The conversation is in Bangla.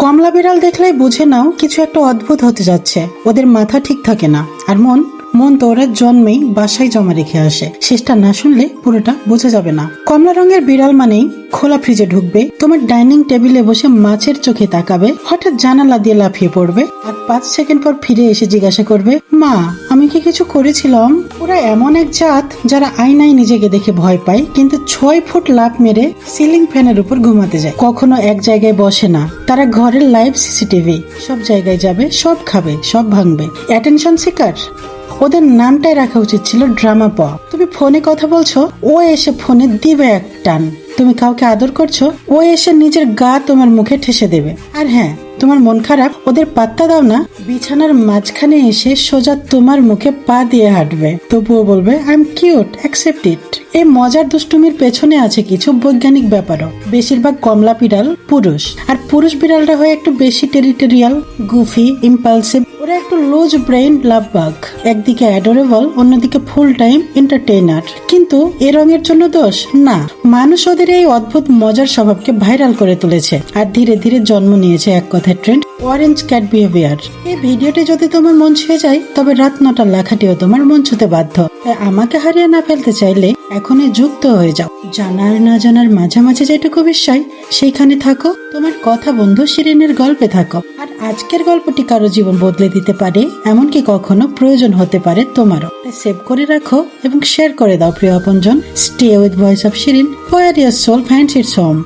কমলা বিড়াল দেখলেই বুঝে নাও কিছু একটা অদ্ভুত হতে যাচ্ছে। ওদের মাথা ঠিক থাকে না, আর মন তো ওরা জন্মেই বাসায় জমা রেখে আসে। শেষটা না শুনলে পুরোটা বোঝা যাবে না। কমলা রঙের বিড়াল মানেই খোলা ফ্রিজে ঢুকবে, তোমার ডাইনিং টেবিলে বসে মাছের চোখে তাকাবে, হঠাৎ জানালা দিয়ে লাফিয়ে পড়বে, আর 5 সেকেন্ড পর ফিরে এসে জিজ্ঞাসা করবে, মা আমি কি কিছু করেছিলাম? ওরা এমন এক জাত যারা আয়নায় নিজেকে দেখে ভয় পায়, কিন্তু 6 ফুট লাফ মেরে সিলিং ফ্যানের উপর ঘুমাতে যায়। কখনো এক জায়গায় বসে না, তারা ঘরের লাইভ সিসিটিভি, সব জায়গায় যাবে, সব খাবে, সব ভাঙবে। Attention seeker. ওদের নামটাই রাখা উচিত ছিল ড্রামা প। তুমি ফোনে কথা বলছো, ও এসে ফোনে দিবে এক টান। তুমি কাউকে আদর করছো, ও এসে নিজের গা তোমার মুখে ঠেসে দেবে। আর হ্যাঁ, তোমার মন খারাপ, ওদের পাত্তা দাও না, বিছানার মাঝখানে এসে সোজা তোমার মুখে পা দিয়ে হাঁটবে, তবুও বলবে I am cute, accept it. এই মজার দুষ্টুমির পেছনে আছে কিছু বৈজ্ঞানিক ব্যাপারও। বেশিরভাগ কমলা বিড়াল পুরুষ, আর পুরুষ বিড়ালরা হয় একটু বেশি টেরিটোরিয়াল, গুফি, ইম্পালসিভ। ওরা একটু লুজ ব্রেইন লাভ বাগ, একদিকে অ্যাডোরেবল, অন্যদিকে ফুল টাইম এন্টারটেইনার। কিন্তু এ রঙের জন্য দোষ না, মানুষ ওদের এই অদ্ভুত মজার স্বভাবকে ভাইরাল করে তুলেছে, আর ধীরে ধীরে জন্ম নিয়েছে এক কথায় ট্রেন্ড, অরেঞ্জ ক্যাট বিহেভিয়ার। এই ভিডিওটি যদি তোমার মন ছুঁয়ে যায়, তবে রাত 9টার লেখাটিও তোমার মন ছুঁতে বাধ্য। তাই আমাকে হারিয়ে না ফেলতে চাইলে এখনই যুক্ত হয়ে যাও। জানার না জানার মাঝামাঝি যেটুকু বিষয়, সেইখানে থাকো। তোমার কথা বন্ধু শিরিনের গল্পে থাকো। আর আজকের গল্পটি কারো জীবন বদলে দিতে পারে, এমনকি কখনো প্রয়োজন হতে পারে তোমারও। সেভ করে রাখো এবং শেয়ার করে দাও প্রিয় আপনজন। Stay with voice of Shirin, where your soul finds its home.